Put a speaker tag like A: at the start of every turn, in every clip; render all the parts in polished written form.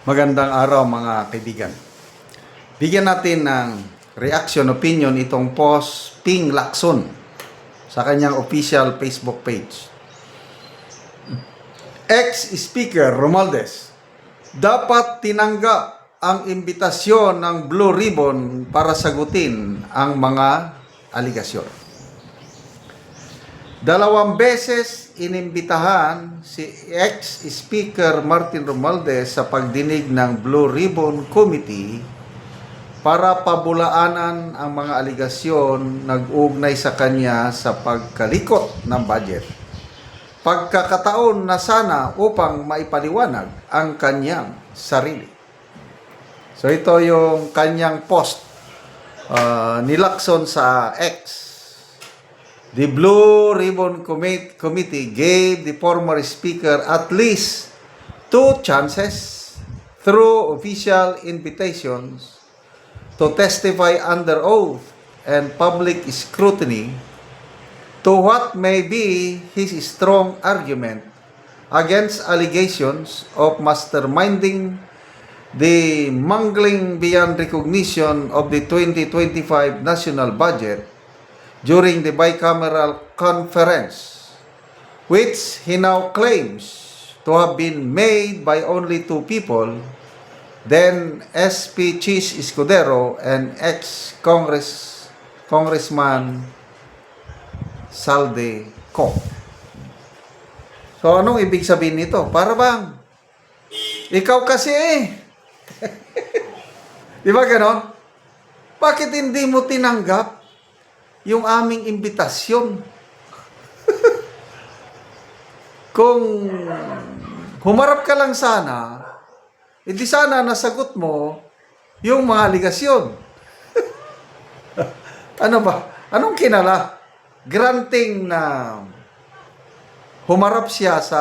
A: Magandang araw mga kaibigan. Bigyan natin ng reaction opinion itong post Ping Lacson sa kanyang official Facebook page. Ex-Speaker Romualdez, dapat tinanggap ang imbitasyon ng Blue Ribbon para sagutin ang mga aligasyon. 2 beses inimbitahan si ex-Speaker Martin Romualdez sa pagdinig ng Blue Ribbon Committee para pabulaanan ang mga aligasyon nag-ugnay sa kanya sa pagkalikot ng budget. Pagkakataon na sana upang maipaliwanag ang kanyang sarili. So ito yung kanyang post ni Lacson sa X. The Blue Ribbon Committee gave the former speaker at least 2 chances through official invitations to testify under oath and public scrutiny to what may be his strong argument against allegations of masterminding the mangling beyond recognition of the 2025 national budget during the bicameral conference, which he now claims to have been made by only 2 people, then SP Chis Escudero and ex-Congressman Salde Co. So anong ibig sabihin nito? Para bang ikaw kasi Di ba ganon? Bakit hindi mo tinanggap yung aming imbitasyon? Kung humarap ka lang sana, hindi sana nasagot mo yung mga aligasyon. Ano ba? Anong kinala? Granting na humarap siya sa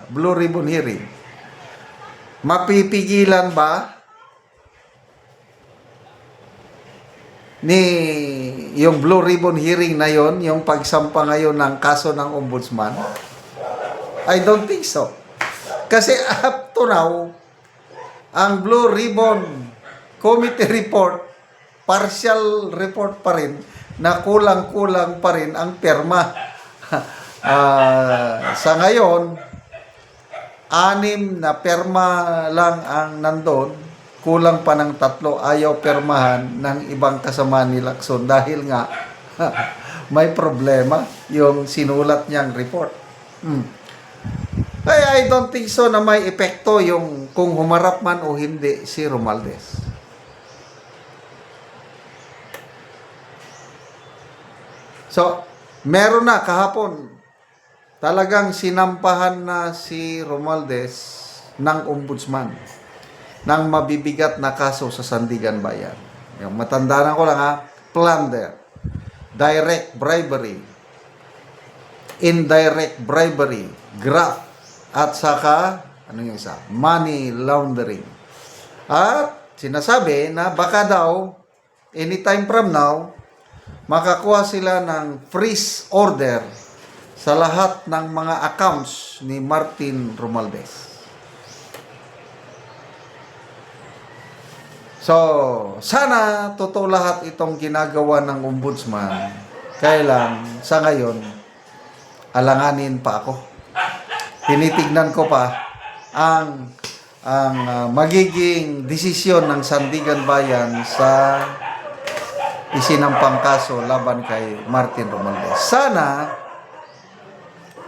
A: Blue Ribbon hearing. Mapipigilan ba ni yung Blue Ribbon hearing na yon, yung pagsampa ngayon ng kaso ng ombudsman? I don't think so. Kasi up to now, ang Blue Ribbon Committee report, partial report pa rin, na kulang-kulang pa rin ang perma. Sa ngayon, 6 na perma lang ang nandun. Kulang pa ng 3, ayaw permahan ng ibang kasama ni Lacson dahil nga may problema yung sinulat niyang report. Kaya I don't think so na may epekto yung kung humarap man o hindi si Romualdez. So, meron na kahapon, talagang sinampahan na si Romualdez ng ombudsman ng mabibigat na kaso sa Sandigan Bayan. Yung matandaan ko lang plunder, direct bribery, indirect bribery, graft, at saka, ano yung isa? Money laundering. At sinasabi na baka daw, anytime from now, makakuha sila ng freeze order sa lahat ng mga accounts ni Martin Romualdez. So, sana totoo lahat itong ginagawa ng ombudsman. Kaya lang, sa ngayon, alanganin pa ako. Tinitignan ko pa ang magiging desisyon ng Sandigan Bayan sa isinampang kaso laban kay Martin Romualdez.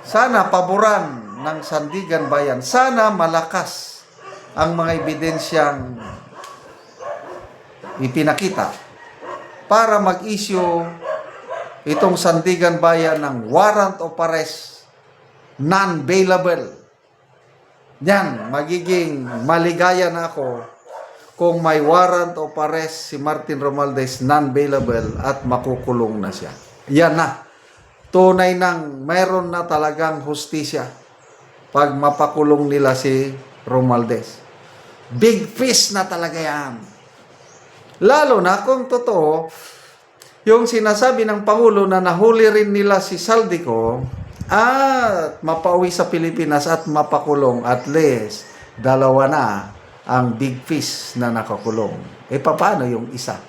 A: Sana paboran ng Sandigan Bayan. Sana malakas ang mga ebidensyang ipinakita para mag-issue itong Sandigan Bayan ng warrant of arrest non-bailable. Yan, magiging maligaya na ako kung may warrant of arrest si Martin Romualdez non-bailable at makukulong na siya. Yan na. Tunay nang mayroon na talagang hustisya pag mapakulong nila si Romualdez. Big fish na talaga yan. Lalo na kung totoo, yung sinasabi ng Pangulo na nahuli rin nila si Saldico at mapauwi sa Pilipinas at mapakulong at least 2 na ang big fish na nakakulong. Paano yung isa?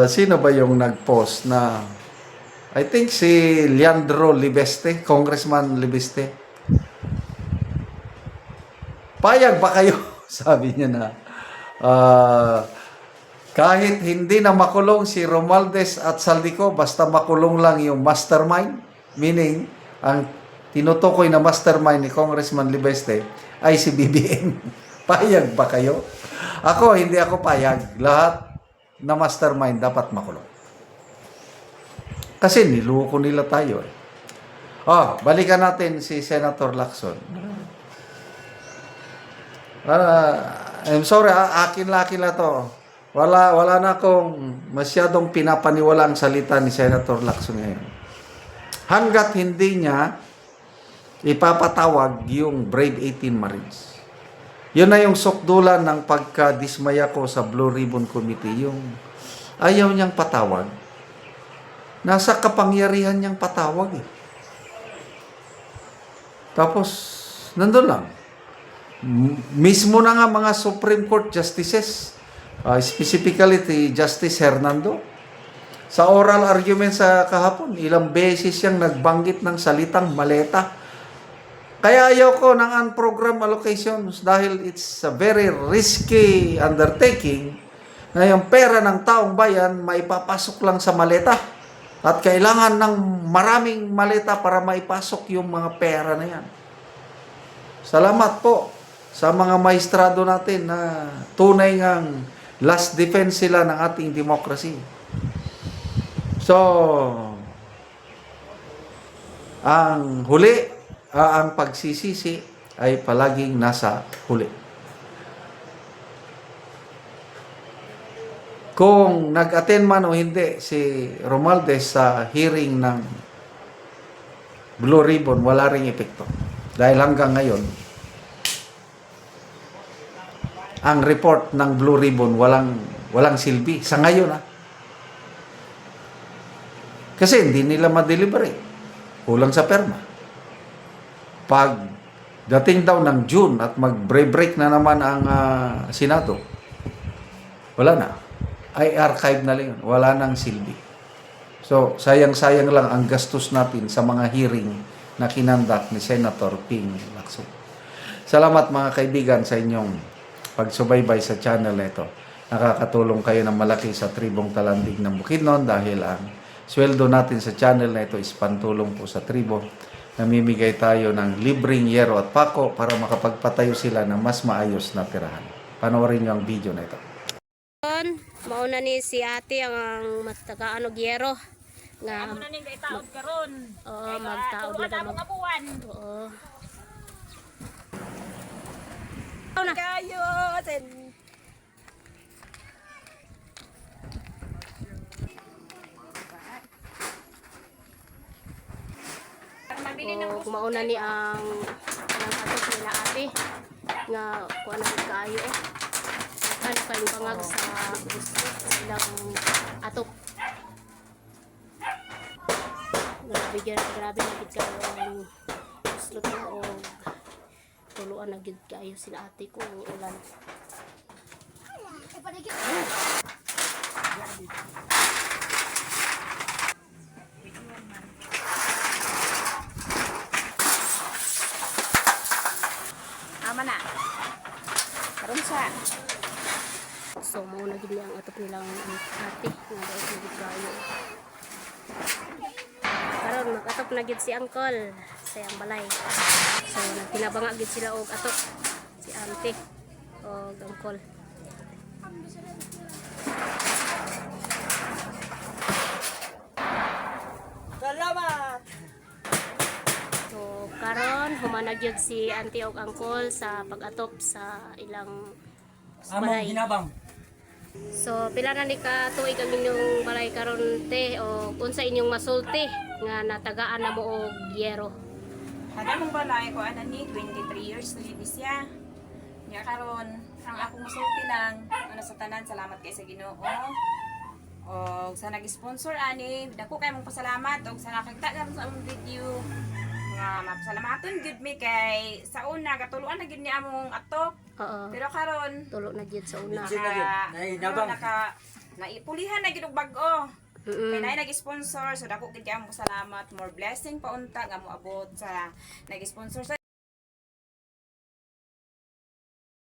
A: Sino ba yung nag-post na I think si Leandro Libeste, Congressman Libeste. Payag ba kayo? Sabi niya na kahit hindi na makulong si Romualdez at Saldico, basta makulong lang yung mastermind, meaning ang tinutukoy na mastermind ni Congressman Libeste ay si BBM. Payag ba kayo? Ako, hindi ako payag. Lahat na mastermind dapat makulong. Kasi niloko nila tayo. Balikan natin si Senator Lacson. I'm sorry, akin lang to. Wala na akong masyadong pinapaniwala ang salita ni Senator Lacson ngayon. Hanggat hindi niya ipapatawag yung Brave 18 Marines. Yun na yung sukdulan ng pagka-dismaya ko sa Blue Ribbon Committee. Yung ayaw niyang patawag. Nasa kapangyarihan niyang patawag eh. Tapos, nandun lang. Mismo na nga mga Supreme Court Justices, specifically Justice Hernando, sa oral argument sa kahapon, ilang beses siyang nagbanggit ng salitang maleta. Kaya ayaw ko ng unprogrammed allocations dahil it's a very risky undertaking na yung pera ng taong bayan maipapasok lang sa maleta. At kailangan ng maraming maleta para maipasok yung mga pera na yan. Salamat po sa mga maestrado natin na tunay ngang last defense sila ng ating democracy. So, ang huli, ang pagsisisi ay palaging nasa huli. Kung nag-attend man o hindi si Romualdez sa hearing ng Blue Ribbon, wala ring epekto. Dahil hanggang ngayon, ang report ng Blue Ribbon walang silbi. Sa ngayon, Kasi hindi nila ma-deliberate. Kulang sa perma. Pag dating daw ng June at mag-break na naman ang Senado, wala na. Ay archive na lang yun. Wala nang silbi. So, sayang-sayang lang ang gastos natin sa mga hearing na kinandak ni Senator Ping Lacson. Salamat mga kaibigan sa inyong pagsubaybay sa channel na ito. Nakakatulong kayo ng malaki sa tribong Talandig ng Bukidnon dahil ang sweldo natin sa channel na ito is pantulong po sa tribo. Namimigay tayo ng libreng yero at pako para makapagpatayo sila ng mas maayos na tirahan. Panoorin niyo ang video na ito.
B: Mauna ni si ate ang matagaano gyero nga
C: amo na ning itaod karon.
B: Oo, magtaod na daw
C: mga buwan.
B: Oo.
C: Kayo sen.
B: Mauna ni ang atok nila ate nga kuan na kaayo ano kayong bangag sa gusto silang atok. Grabe na gid kayo ang gusto to o tuluan na gid kayo sila ate ko ulan.
C: Ama na. Karon sa
B: So, mauna gid ang atok nilang ate nga daw na gid kayo. Karon mag-atok na gid si Uncle sa iyang balay. So, nagtinabanga gid sila og atok si ate og Uncle.
C: salamat.
B: So, karon humana gyud si auntie og Uncle sa pag-atop sa ilang balay.
D: Ginabang.
B: So, pila na ni ka tuig ang inyong balay karon te o unsa inyong masulti nga natagaan na mo og yero?
C: Kada mong balay ko ana ni 23 years na gid siya. Nya karon ang akong musulti lang ano sa tanan salamat kay sa Ginoo. Og sa nag-sponsor ani dako kay mong pasalamat og sa nakakita sa among video. nga mapasalamaton gud mi kay sa una katuluan na gid ni among atok.
B: Oo.
C: Pero karon
B: Tulo na gyud sa una.
C: naipulihan na gid og bag-o. Kay
B: Mm.
C: na nag-sponsor so dako gid kay among salamat, more blessing pa unta nga moabot sa nag-sponsor sa